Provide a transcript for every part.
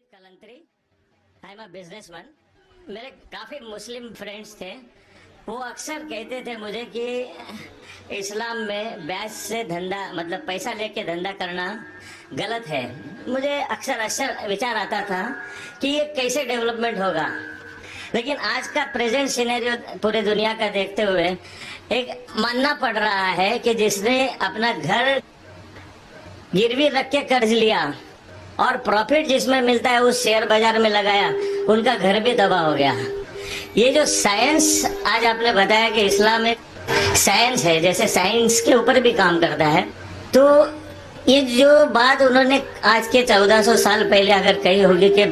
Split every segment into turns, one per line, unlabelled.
Kalantri, I am a businessman. मेरे काफ़ी Muslim friends थे, वो अक्सर कहते थे मुझे कि इस्लाम में ब्याज से धंधा मतलब पैसा लेके धंधा करना गलत है। मुझे अक्सर अक्सर विचार आता था कि ये कैसे डेवलपमेंट होगा, लेकिन आज का प्रेजेंट सिनेरियो पूरे दुनिया का देखते हुए एक मानना पड़ रहा है कि जिसने अपना घर गिरवी रख के कर्ज लिया और प्रॉफिट जिसमें मिलता है उस शेयर बाजार में लगाया, उनका घर भी तबाह हो गया। ये जो साइंस आज आपने बताया कि इस्लाम एक साइंस है, जैसे साइंस के ऊपर भी काम करता है, तो ये जो बात उन्होंने आज के 1400 साल पहले अगर कही होगी कि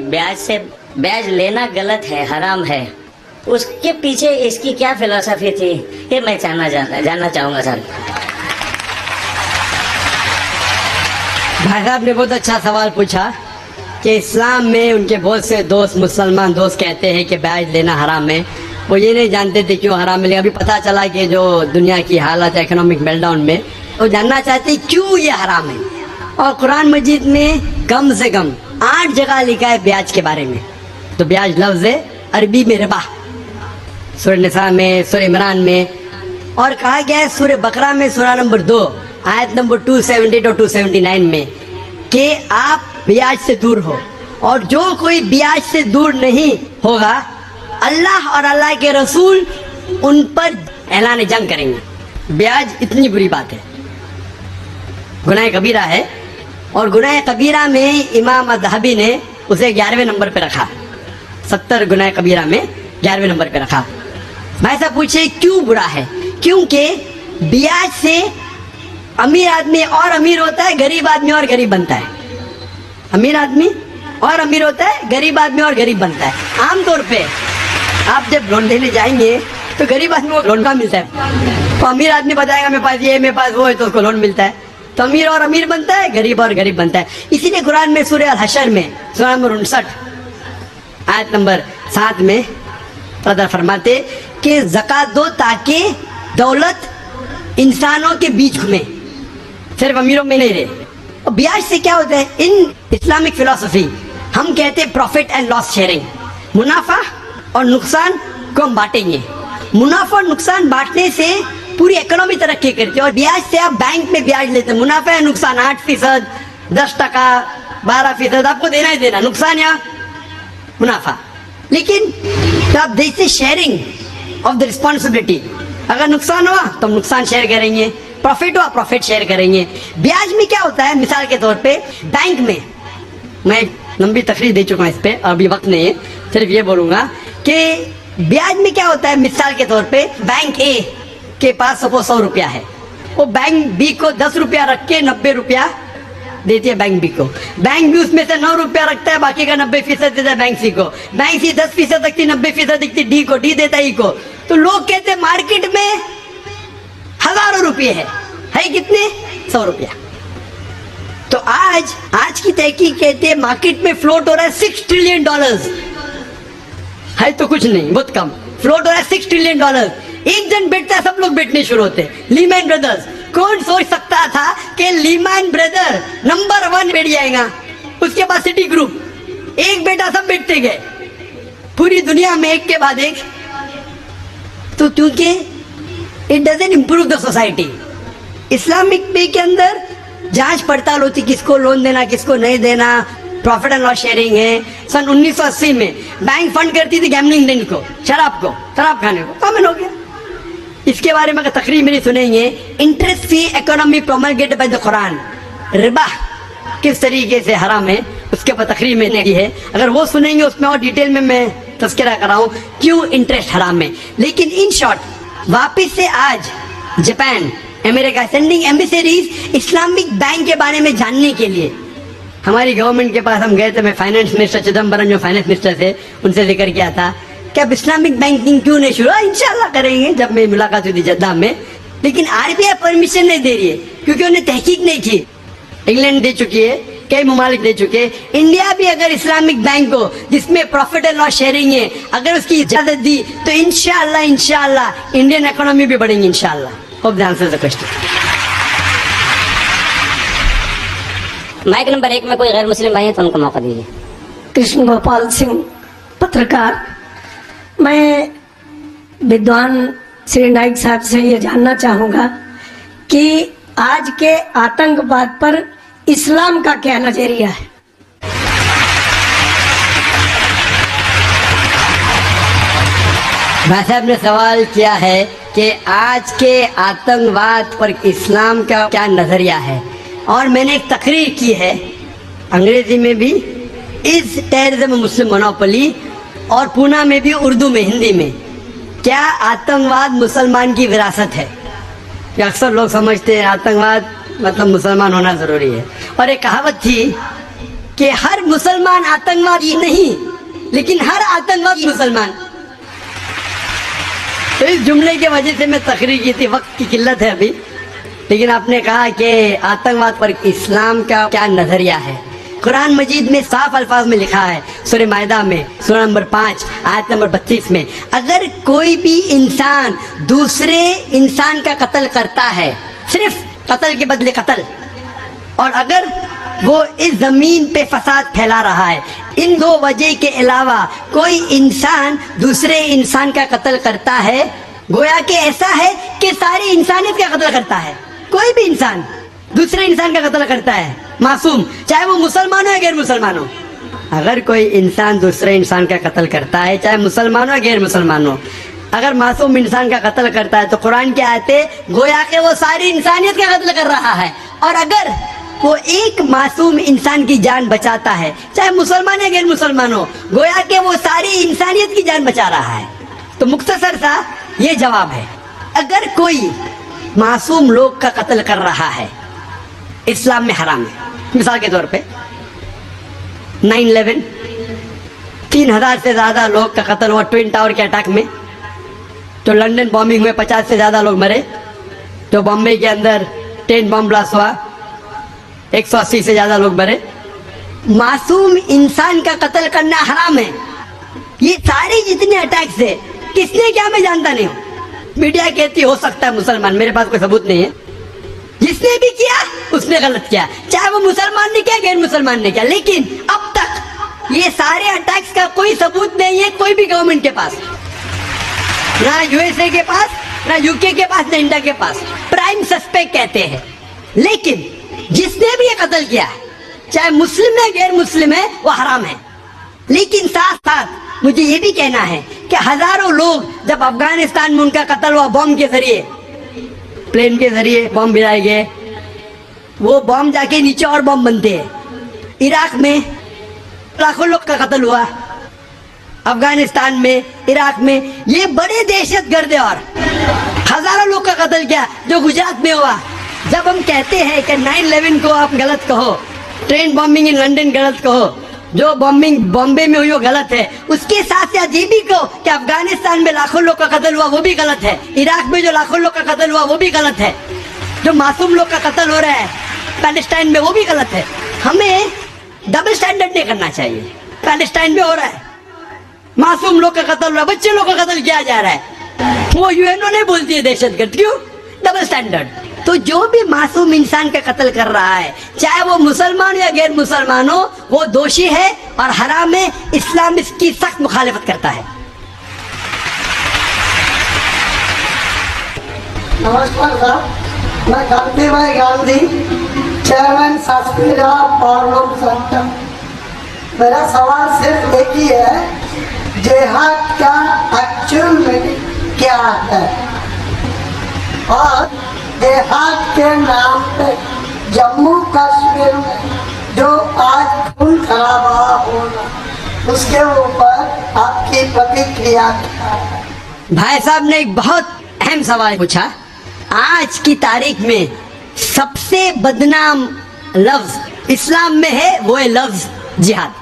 ब्याज लेना गलत है, हराम है, उसके पीछे इसकी क्या फिलॉसफी थी, ये मैं जानना चाहूंगा सर।
भाई साहब ने बहुत अच्छा सवाल पूछा कि इस्लाम में उनके बहुत से दोस्त, मुसलमान दोस्त कहते हैं कि ब्याज लेना हराम है। वो ये नहीं जानते थे क्यों हराम है, लेकिन अभी पता चला कि जो दुनिया की हालत है इकोनॉमिक मेल्टडाउन में, तो जानना चाहते क्यों ये हराम है। और कुरान मजीद में कम से कम 8 जगह लिखा है ब्याज के बारे में। तो ब्याज लफ्ज़ है अरबी में रिबा, सूरह निसा में, सूरह इमरान में, और कहा गया है सूरह बकरा में सूरह नंबर 2 आयत नंबर 270 to 279 में कि आप ब्याज से दूर हो, और जो कोई ब्याज से दूर नहीं होगा अल्लाह और अल्लाह के रसूल उन पर ऐलान जंग करेंगे। ब्याज इतनी बुरी बात है, गुनाह कबीरा है, और गुनाह कबीरा में इमाम अज़हबी ने उसे 11वें नंबर पे रखा। 70 गुनाह कबीरा में 11वें नंबर पे रखा। भाई साहब पूछे क्यों बुरा है? क्योंकि ब्याज से अमीर आदमी और अमीर होता है, गरीब आदमी और गरीब बनता है। अमीर आदमी और अमीर होता है, गरीब आदमी और गरीब बनता है। आमतौर पे आप जब लोन लेने जाएंगे तो गरीब आदमी को लोन कहाँ मिलता है? तो अमीर आदमी बताएगा मेरे पास ये, मेरे पास वो है, तो उसको लोन मिलता है। तो अमीर और अमीर बनता है, गरीब और गरीब बनता है। इसीलिए कुरान में सूरह अल हशर में सूरह नंबर 59 आयत नंबर 7 में अल्लाह फरमाते कि ज़कात दो ताकि दौलत इंसानों के बीच घूमे, सिर्फ अमीरों में नहीं रहे। और ब्याज से क्या होता है? इन इस्लामिक फिलॉसफी हम कहते हैं प्रॉफिट एंड लॉस शेयरिंग, मुनाफा और नुकसान को हम बांटेंगे। मुनाफा और नुकसान बांटने से पूरी इकोनॉमी तरक्की करती है। और ब्याज से आप बैंक में ब्याज लेते हैं, मुनाफा या नुकसान 8%, 10%, 12% आपको देना ही देना, नुकसान या मुनाफा। लेकिन तो आप देखते शेयरिंग ऑफ द रिस्पॉन्सिबिलिटी, अगर नुकसान हुआ तो हम नुकसान शेयर करेंगे, प्रॉफिट हुआ प्रॉफिट शेयर करेंगे। ब्याज में क्या होता है? मिसाल के तौर पे बैंक में, मैं लंबी तकरीर दे चुका हूँ इस पे, अभी वक्त नहीं है, सिर्फ ये बोलूंगा कि ब्याज में क्या होता है। मिसाल के तौर पे बैंक ए के पास सपोज 100 रुपया है, वो बैंक बी को 10 रुपया रख के 90 रुपया देती है बैंक बी को। बैंक बी उसमें से 9 रुपया रखता है, बाकी का 90% देता है बैंक सी को। बैंक सी 10% रखती, 90% दिखती डी को, डी देता ई को। तो लोग कहते हैं मार्केट में हजारों रुपये है कितने? 100 रुपया। तो आज की तहकीक कहते हैं मार्केट में फ्लोट हो रहा है $6 ट्रिलियन, है तो कुछ नहीं, बहुत कम फ्लोट हो रहा है $6 ट्रिलियन। एक जन बैठता है, सब लोग बैठने शुरू होते हैं। लीमैन ब्रदर्स, कौन सोच सकता था कि लीमैन ब्रदर नंबर 1 बैठ जाएगा? उसके बाद सिटी ग्रुप, एक बेटा, सब बैठते गए पूरी दुनिया में एक के बाद एक। तो क्योंकि it doesn't improve the society. Islamic पे के अंदर जांच पड़ताल होती, किसको लोन देना किसको नहीं देना, प्रॉफिट एंड लॉस शेयरिंग है। सन 1980 में बैंक फंड करती थी गैम्बलिंग देने को, शराब खाने को, कॉमन हो गया। इसके बारे में अगर तकरीर मेरी सुनेंगे, interest free economy promulgated by the Quran, रिबा किस तरीके से हराम है, उसके ऊपर तकरीर मैंने की है। अगर वो सुनेंगे उसमें और डिटेल में मैं तज़किरा कर रहा हूँ क्यों इंटरेस्ट हराम है। लेकिन इन शॉर्ट वापिस से आज Japan, America sending ambassadors Islamic bank के बारे में जानने के लिए। हमारी गवर्नमेंट के पास हम गए थे, मैं फाइनेंस मिनिस्टर चिदम्बरम जो फाइनेंस मिनिस्टर थे उनसे जिक्र किया था कि अब इस्लामिक बैंकिंग क्यों नहीं शुरू? इंशाल्लाह करेंगे, जब मेरी मुलाकात हुई थी जद्दा में। लेकिन आरबीआई परमिशन नहीं दे रही है क्योंकि उन्हें तहकीक नहीं की। इंग्लैंड दे चुकी है, कई ममालिक दे चुके हैं। इंडिया भी अगर इस्लामिक बैंक को जिसमें प्रॉफिट एंड लॉस शेयरिंग है अगर उसकी इजाजत दी तो इंशाल्लाह इंडियन इकोनॉमी भी बढ़ेंगी इंशाल्लाह। Hope the answer the question.
Mike number 1 में कोई गैर मुस्लिम भाई है तो उनको मौका दीजिए।
कृष्ण गोपाल सिंह, पत्रकार। मैं विद्वान श्री नाइक साहब से ये जानना चाहूँगा कि आज के आतंकवाद पर इस्लाम का क्या नजरिया है।
भाई साहब ने सवाल किया है कि आज के आतंकवाद पर इस्लाम का क्या नजरिया है, और मैंने एक तकरीर की है अंग्रेजी में भी, इस टेररिज्म मुस्लिम मोनोपोली, और पूना में भी उर्दू में, हिंदी में। क्या आतंकवाद मुसलमान की विरासत है? कि अक्सर लोग समझते हैं आतंकवाद मतलब मुसलमान होना जरूरी है, और एक कहावत थी कि हर मुसलमान आतंकवादी नहीं, लेकिन हर आतंकवादी मुसलमान। तो इस जुमले की वजह से मैं तकरीर की थी, वक्त की किल्लत है अभी, लेकिन आपने कहा कि आतंकवाद पर इस्लाम का क्या नजरिया है। कुरान मजीद में साफ अल्फाज में लिखा है, सूरह मायदा में सूरह नंबर 5 आयत नंबर 32 में, अगर कोई भी इंसान दूसरे इंसान का कत्ल करता है, सिर्फ कत्ल के बदले कत्ल, और अगर वो इस जमीन पे फसाद फैला रहा है, इन दो वजह के अलावा कोई इंसान दूसरे इंसान का कत्ल करता है, गोया कि ऐसा है कि सारी इंसानियत का कत्ल करता है। कोई भी इंसान दूसरे इंसान का कत्ल करता है, मासूम, चाहे वो मुसलमान हो या गैर मुसलमान हो। अगर कोई इंसान दूसरे इंसान का कत्ल करता है, चाहे मुसलमान हो या गैर मुसलमान हो, अगर मासूम इंसान का कत्ल करता है, तो कुरान की आयतें गोया कि वो सारी इंसानियत का कत्ल कर रहा है। और अगर वो एक मासूम इंसान की जान बचाता है, चाहे मुसलमान या गैर मुसलमान हो, गोया कि वो सारी इंसानियत की जान बचा रहा है। तो मुख्तसर सा ये जवाब है, अगर कोई मासूम लोग का कत्ल कर रहा है, इस्लाम में हराम है। मिसाल के तौर पे 9/11 3,000 से ज्यादा लोग का कत्ल हुआ ट्विन टावर के अटैक में। तो लंदन बॉम्बिंग में 50 से ज्यादा लोग मरे। तो बॉम्बे के अंदर 10 बम ब्लास्ट हुआ, 180 से ज्यादा लोग मरे। मासूम इंसान का कत्ल करना हराम है। ये सारे जितने अटैक्स है, किसने क्या मैं जानता नहीं हूँ। मीडिया कहती हो सकता है मुसलमान, मेरे पास कोई सबूत नहीं है। जिसने भी किया उसने गलत किया, चाहे वो मुसलमान ने किया गैर मुसलमान ने किया। लेकिन अब तक ये सारे अटैक्स का कोई सबूत नहीं है कोई भी गवर्नमेंट के पास, ना यूएसए के पास, ना यूके के पास, ना इंडिया के पास। प्राइम सस्पेक्ट कहते हैं। लेकिन जिसने भी ये कत्ल किया, चाहे मुस्लिम है गैर मुस्लिम है, वो हराम है। लेकिन साथ साथ मुझे ये भी कहना है कि हजारों लोग जब अफगानिस्तान में उनका कत्ल हुआ बॉम्ब के जरिए, प्लेन के जरिए बॉम्ब गिराए गए, वो बॉम्ब जाके नीचे और बॉम्ब बनते हैं। इराक में लाखों लोग का कत्ल हुआ, अफगानिस्तान में, इराक में, ये बड़े दहशतगर्द है। और हजारों लोग का कत्ल किया जो गुजरात में हुआ। जब हम कहते हैं कि 9/11 को आप गलत कहो, ट्रेन बॉम्बिंग इन लंदन गलत कहो, जो बॉम्बिंग बॉम्बे में हुई वो गलत है, उसके साथ साथ ये भी कहो कि अफगानिस्तान में लाखों लोग का कत्ल हुआ वो भी गलत है, इराक में जो लाखों लोग का कत्ल हुआ वो भी गलत है, जो मासूम लोग का कत्ल हो रहा है पैलेस्टाइन में वो भी गलत है। हमें डबल स्टैंडर्ड नहीं करना चाहिए। पैलेस्टाइन में हो रहा है, मासूम लोग का कत्ल हो रहा है, बच्चे लोग का कत्ल किया जा रहा है, वो यूएनओ नहीं बोलती है दहशतगर्द। क्यों? Double standard. तो जो भी मासूम इंसान का कत्ल कर रहा है, चाहे वो मुसलमान या गैर मुसलमान हो, वो दोषी है और हराम है। इस्लाम इसकी सख्त मुखालिफत करता है।
नमस्कार साहब, मैं कांति भाई गांधी, चेयरमैन शास्त्रीय पार्वम सेंटर। मेरा सवाल सिर्फ एक ही है, जिहाद का एक्चुअल में क्या है? और जिहाद के नाम पे जम्मू कश्मीर में जो आज खून खराबा हो रहा, उसके ऊपर आपकी प्रतिक्रिया क्या है?
भाई साहब ने एक बहुत अहम सवाल पूछा। आज की तारीख में सबसे बदनाम लफ्ज इस्लाम में है, वो है लफ्ज जिहाद।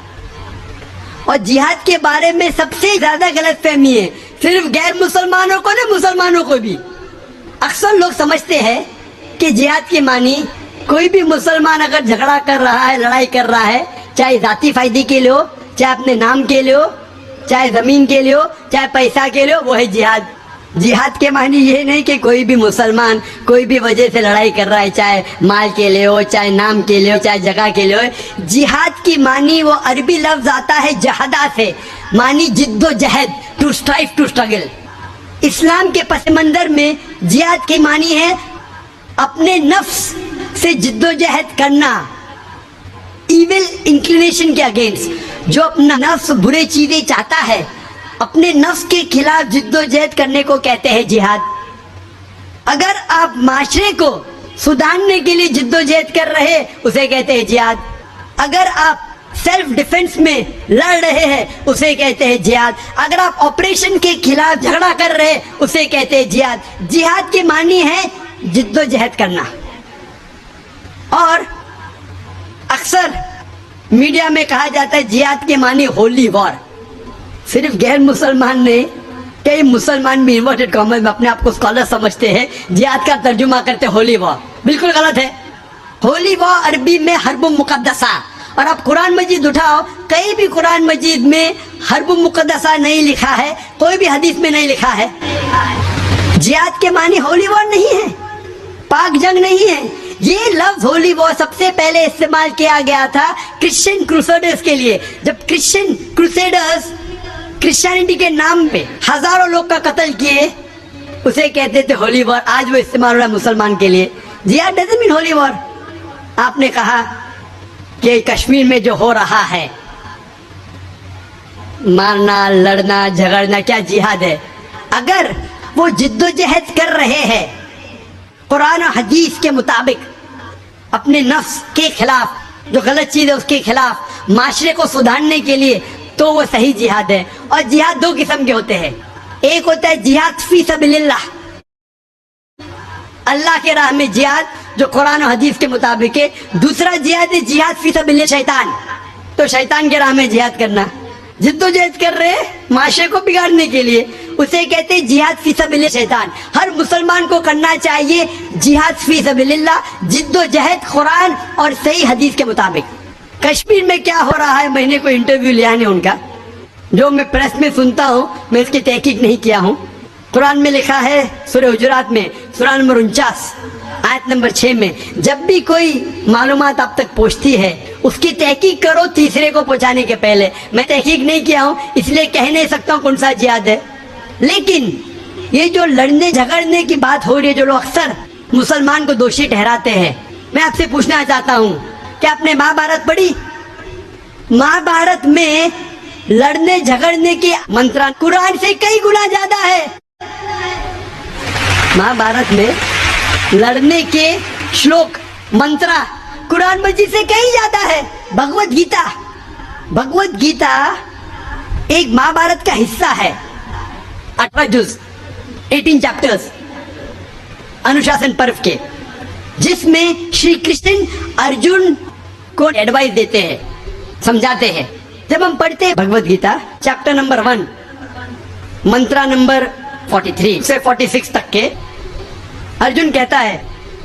और जिहाद के बारे में सबसे ज्यादा गलतफहमी है, सिर्फ गैर मुसलमानों को नहीं, मुसलमानों को भी। अक्सर लोग समझते हैं कि जिहाद की मानी कोई भी मुसलमान अगर झगड़ा कर रहा है, लड़ाई कर रहा है, चाहे जाती फायदे के लिए हो, चाहे अपने नाम के लिए हो, चाहे जमीन के लिए हो, चाहे पैसा के लिए हो, वो है जिहाद। जिहाद के मानी ये नहीं कि कोई भी मुसलमान कोई भी वजह से लड़ाई कर रहा है, चाहे माल के लिए हो, चाहे नाम के लिए हो, चाहे जगह के लिए हो। जिहाद की मानी वो अरबी लफ्ज आता है जहदा से, मानी जिद्दोजहद, टू स्ट्राइव, टू स्ट्रगल। इस्लाम के पस मंजर में जिहाद की मानी है अपने नफ्स से जिद्दोजहद करना, इविल इंक्लिनेशन के अगेंस्ट। जो अपना नफ्स बुरे चीजें चाहता है, अपने नफ्स के खिलाफ जिद्दोजहद करने को कहते हैं जिहाद। अगर आप माशरे को सुधारने के लिए जिद्दोजहद कर रहे, उसे कहते हैं जिहाद। अगर आप सेल्फ डिफेंस में लड़ रहे हैं, उसे कहते हैं जिहाद। अगर आप ऑपरेशन के खिलाफ झगड़ा कर रहे हैं, उसे कहते हैं जिहाद। जिहाद की मानी है जिद्दोजहद करना। और अक्सर मीडिया में कहा जाता है जिहाद के मानी होली वॉर। सिर्फ गैर मुसलमान ने, कई मुसलमान भी इन्वर्टेड कॉमर्स में अपने आप को स्कॉलर समझते हैं, जिहाद का तर्जुमा करते होली वॉर। बिल्कुल गलत है। होली वॉर अरबी में हर्ब मुकद्दसा, और आप कुरान मजीद उठाओ, कहीं भी कुरान मजीद में हर्ब मुकद्दसा नहीं लिखा है, कोई भी हदीस में नहीं लिखा है। जिहाद के मानी होली वॉर नहीं है, पाक जंग नहीं है। ये लफ्ज होली वॉर सबसे पहले इस्तेमाल किया गया था क्रिश्चियन क्रूसेडर्स के लिए। जब क्रिश्चियन क्रूसेडर्स क्रिश्चियनिटी के नाम पे हजारों लोग का कत्ल किए, उसे कहते थे होली वॉर। आज वो इस्तेमाल हो रहा है मुसलमान के लिए। जिहाद डजंट मीन होली वॉर। आपने कहा कि कश्मीर में जो हो रहा है, मारना, लड़ना, झगड़ना, क्या जिहाद है? अगर वो जिद्दोजहद कर रहे हैं कुरान और हदीस के मुताबिक, अपने नफ्स के खिलाफ, जो गलत चीज है उसके खिलाफ, माशरे को सुधारने के लिए, तो वो सही जिहाद है। और जिहाद दो किस्म के होते हैं। एक होता है जिहाद फी सबीलिल्लाह, अल्लाह के राह में जिहाद, जो कुरान और हदीस के मुताबिक है। दूसरा जिहाद है जिहाद फी सबीलिल्लाह शैतान, तो शैतान के राह में जिहाद करना। जिद्दोजहद कर रहे हैं माशरे को बिगाड़ने के लिए, उसे कहते हैं जिहाद फी सबीलिल्लाह शैतान। हर मुसलमान को करना चाहिए जिहाद फी सबीलिल्लाह, जिद्दोजहद कुरान और सही हदीस के मुताबिक। कश्मीर में क्या हो रहा है, मैंने कोई इंटरव्यू लिया नहीं उनका, जो मैं प्रेस में सुनता हूँ, मैं इसकी तहकीक नहीं किया हूँ। कुरान में लिखा है सूरह हुजुरात में, सूरह नंबर 49 आयत नंबर 6 में, जब भी कोई मालूमात आप तक पहुँचती है उसकी तहकीक करो तीसरे को पहुँचाने के पहले। मैं तहकीक नहीं किया हूँ, इसलिए कह नहीं सकता हूँ कौन सा जिहाद है। लेकिन ये जो लड़ने झगड़ने की बात हो रही है, जो लोग अक्सर मुसलमान को दोषी ठहराते हैं, मैं आपसे पूछना चाहता हूँ, क्या आपने महाभारत पढ़ी? महाभारत में लड़ने झगड़ने की मंत्रा कुरान से कई गुना ज्यादा है। महाभारत में लड़ने के श्लोक, मंत्रा कुरान मजीद से कहीं ज्यादा है। भगवत गीता, भगवत गीता एक महाभारत का हिस्सा है, 18 जुज, 18 चैप्टर्स अनुशासन पर्व के, जिसमें श्री कृष्ण अर्जुन को एडवाइस देते हैं, समझाते हैं। जब हम पढ़ते हैं भगवत गीता चैप्टर नंबर 1 मंत्रा नंबर 43 से 46 तक के, अर्जुन कहता है,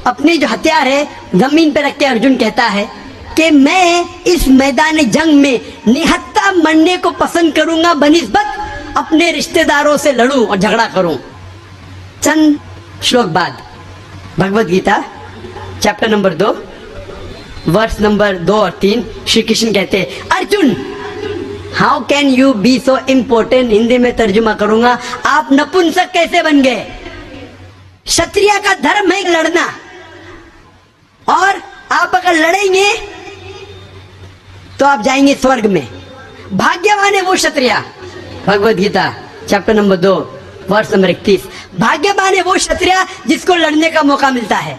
अपनी जो हथियार है जमीन पे रख के अर्जुन कहता है कि मैं इस मैदान जंग में निहत्था मरने को पसंद करूंगा बनिस्बत अपने रिश्तेदारों से लड़ूं और झगड़ा करूं। चंद श्लोक बाद Bhagavad Gita chapter number 2 verse number 2 और 3 श्री कृष्ण कहते हैं, Arjun how can you be so important. Hindi में तर्जुमा करूंगा, आप नपुंसक कैसे बन गए? क्षत्रिय का धर्म है लड़ना, और आप अगर लड़ेंगे तो आप जाएंगे स्वर्ग में। भाग्यवान है वो क्षत्रिय। Bhagavad Gita chapter number 2 verse number 31, भाग्यवान है वो क्षत्रिय जिसको लड़ने का मौका मिलता है।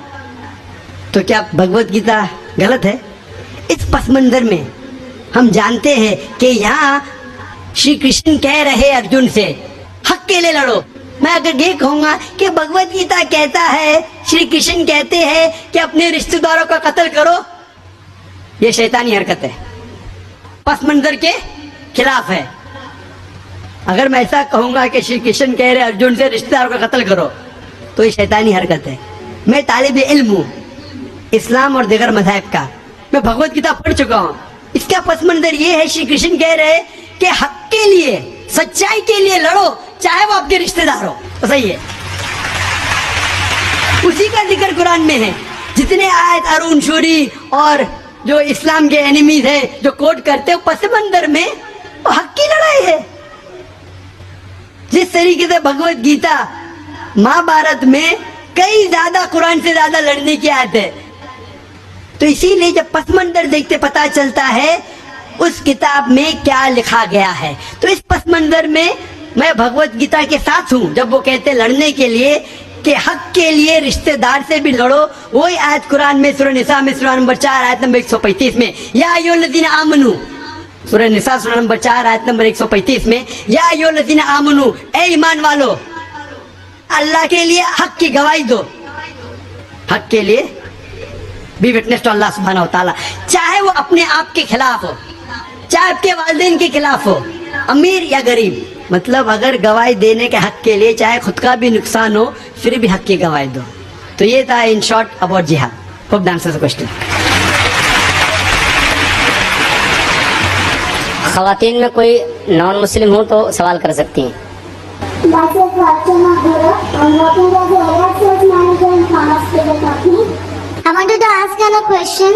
तो क्या भगवत गीता गलत है? इस पस मंजर में हम जानते हैं कि यहाँ श्री कृष्ण कह रहे अर्जुन से हक के लिए लड़ो। मैं अगर ये कहूंगा कि भगवत गीता कहता है, श्री कृष्ण कहते हैं कि अपने रिश्तेदारों का कत्ल करो, ये शैतानी हरकत है, पस मंजर के खिलाफ है। अगर मैं ऐसा कहूंगा कि श्री कृष्ण कह रहे अर्जुन से रिश्तेदारों का कत्ल करो, तो ये शैतानी हरकत है। मैं तालिब इल्म हूँ इस्लाम और दिगर मज़हब का, मैं भगवत गीता पढ़ चुका हूँ। इसका पस मंजर ये है, श्री कृष्ण कह रहे कि हक के लिए, सच्चाई के लिए लड़ो, चाहे वो आपके रिश्तेदार हो, तो सही है। उसी का जिक्र कुरान में है। जितने आयत अरुण शूरी और जो इस्लाम के एनिमीज हैं जो कोट करते हैं, पस मंजर में वो हक की लड़ाई है। जिस तरीके से भगवत गीता महाभारत में कई ज्यादा कुरान से ज्यादा लड़ने की आयत है, तो इसीलिए जब पस मंजर देखते पता चलता है उस किताब में क्या लिखा गया है। तो इस पस मंजर में मैं भगवत गीता के साथ हूं जब वो कहते लड़ने के लिए कि हक के लिए रिश्तेदार से भी लड़ो। वही आयत कुरान में सूरह निसा में सूरह नंबर 4 आयत नंबर 135 में, या अय्युहल्लज़ीना आमनू, सूरह निसा सूरह नंबर 4 आयत नंबर 135 में, या अय्युहल्लज़ीना आमनू, ए ईमान वालो, अल्लाह के लिए हक की गवाही दो। हक के लिए बी विटनेस टू अल्लाह सुब्हानहू व तआला, चाहे वो अपने आप के खिलाफ हो, चाहे आपके वालिदैन के खिलाफ हो, अमीर या गरीब। मतलब अगर गवाही देने के हक के लिए चाहे खुद का भी नुकसान हो फिर भी हक की गवाही दो। तो ये था इन शॉर्ट अबाउट जिहाद। Hope that answers the question.
खवातीन में कोई नॉन मुस्लिम हो तो सवाल कर सकती हैं।
That's a question of Guru. And what is the Elections Manager in Pharmaceutical Company? I wanted to ask you a question.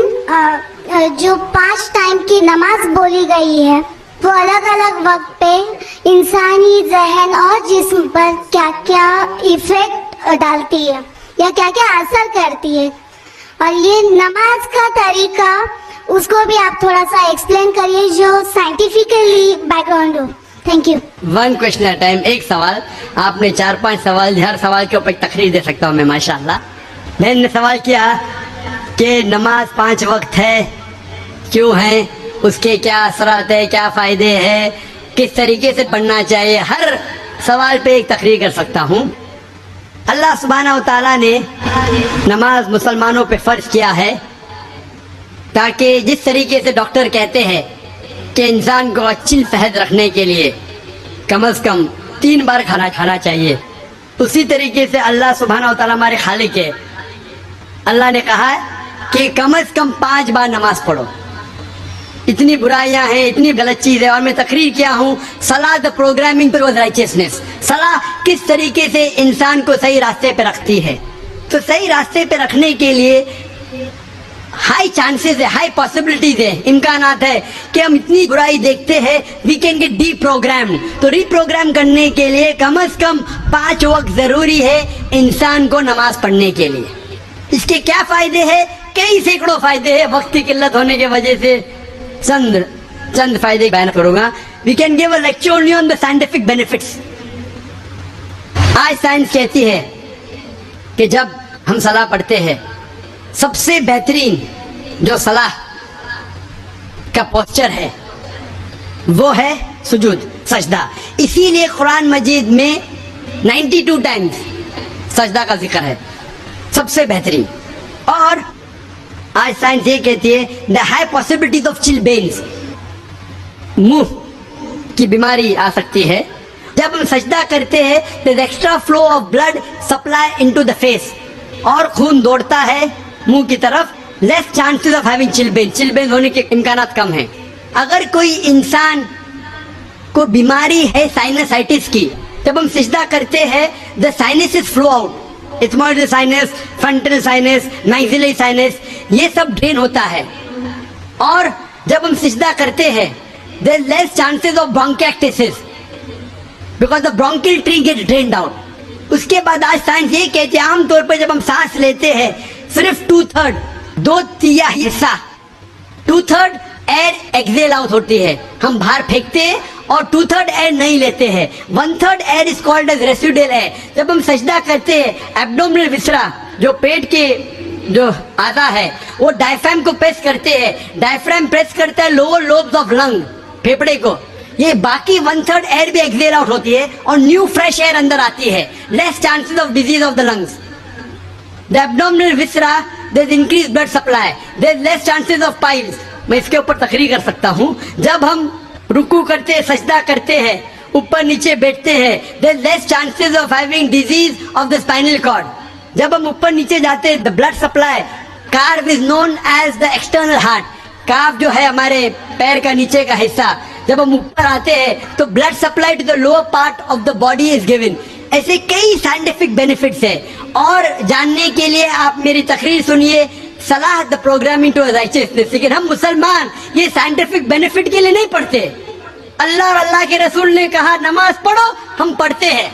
जो 5 टाइम की नमाज बोली गई है वो अलग अलग वक्त पे इंसानी जहन और जिस्म पर क्या क्या इफेक्ट डालती है या क्या क्या असर करती है, और ये नमाज का तरीका उसको भी आप थोड़ा सा एक्सप्लेन करिए जो साइंटिफिकली बैकग्राउंड हो। Thank you.
One question at time, एक सवाल। आपने 4-5 सवाल, हर सवाल के ऊपर एक तकरीर दे सकता हूँ मैं माशाल्लाह। बहन ने सवाल किया कि नमाज 5 वक्त है, क्यों है, उसके क्या असरात है, क्या फायदे हैं, किस तरीके से पढ़ना चाहिए। हर सवाल पे एक तकरीर कर सकता हूँ। अल्लाह सुब्हानहू व तआला ने नमाज मुसलमानों पे फर्ज किया है ताकि जिस तरीके से डॉक्टर कहते हैं कि इंसान को अच्छी सेहत रखने के लिए कम से कम 3 बार खाना खाना चाहिए, उसी तरीके से अल्लाह सुब्हानहू व तआला हमारे खालिक है। अल्लाह ने कहा है कि कम से कम 5 बार नमाज पढ़ो। इतनी बुराइयां हैं, इतनी गलत चीज है। और मैं तकरीर किया हूँ सलाह द प्रोग्रामिंग टुवर्ड्स राइचियसनेस, सलाह किस तरीके से इंसान को सही रास्ते पे रखती है। तो सही रास्ते पे रखने के लिए हाई चांसेस है, हाई पॉसिबिलिटीज है, इम्कानात है कि हम इतनी बुराई देखते हैं, वी कैन गेट डीप्रोग्राम। तो रीप्रोग्राम करने के लिए कम से कम 5 वक्त जरूरी है इंसान को नमाज पढ़ने के लिए। इसके क्या फायदे हैं? कई सैकड़ों फायदे हैं। वक्त की किल्लत होने की वजह से चंद फायदे बयान करूंगा। We can give a lecture only on the scientific benefits. आज साइंस कहती है कि जब हम सलाह पढ़ते हैं सबसे बेहतरीन जो सलाह का पोस्चर है वो है सुजूद, सजदा। इसीलिए कुरान मजीद में 92 टाइम्स सजदा का जिक्र है, सबसे बेहतरीन। और आज साइंस ये कहती है द हाई पॉसिबिलिटीज ऑफ चिलबेन्स, मुंह की बीमारी आ सकती है। जब हम सजदा करते हैं तो extra flow of blood supply into the face, और खून दौड़ता है मुंह की तरफ। लेस चांसेस ऑफ हैविंग चिलबेन होने के इम्कानात कम हैं। अगर कोई इंसान को बीमारी है साइनसाइटिस की, जब हम सजदा करते हैं the sinuses flow out, ethmoidal sinus, frontal sinus, maxillary sinus, ये सब ड्रेन होता है। और जब हम सजदा करते हैं there is less chances of bronchitis because the bronchial tree get drained out. उसके बाद आज साइंस ये कहती है आमतौर पर जब हम सांस लेते हैं सिर्फ 2/3, 2/3 हिस्सा, 2/3 एयर एक्सेल आउट होती है, हम बाहर फेंकते हैं, और 2/3 एयर नहीं लेते हैं। 1/3 air is called as residual air. जब हम सजदा करते हैं एब्डोमिनल विसरा, जो पेट के जो आधा है, वो डायफ्राम को प्रेस करते हैं, डायफ्राम प्रेस करता है लोअर लोब्स ऑफ लंग, फेफड़े को। ये बाकी 1/3 एयर भी एक्सेल आउट होती है और न्यू फ्रेश एयर अंदर आती है। Less chances of disease of the lungs. The abdominal viscera there is increase blood supply, there is less chances of piles. मैं इसके ऊपर तकरीर कर सकता हूँ। जब हम रुकू करते हैं, सजदा करते हैं, ऊपर नीचे बैठते हैं, there is less chances of having disease of the spinal cord. जब हम ऊपर नीचे जाते हैं the blood supply, calf is known as the external heart. Calf जो है हमारे पैर का नीचे का हिस्सा, जब हम ऊपर आते हैं तो blood supply to the lower part of the body is given. ऐसे कई साइंटिफिक बेनिफिट्स है, और जानने के लिए आप मेरी तकरीर सुनिए, सलाह द प्रोग्रामिंग टू राइचियसनेस। लेकिन हम मुसलमान ये साइंटिफिक बेनिफिट के लिए नहीं पढ़ते। अल्लाह और अल्लाह के रसूल ने कहा नमाज पढ़ो, हम पढ़ते हैं।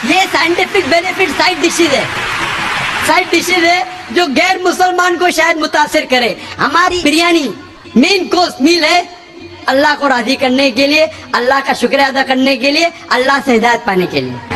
ये साइंटिफिक बेनिफिट साइड डिशेज है, साइड डिशेज है जो गैर मुसलमान को शायद मुतासिर करे। हमारी बिरयानी मेन कोर्स मील है अल्लाह को राजी करने के लिए, अल्लाह का शुक्र अदा करने के लिए, अल्लाह से हिदायत पाने के लिए।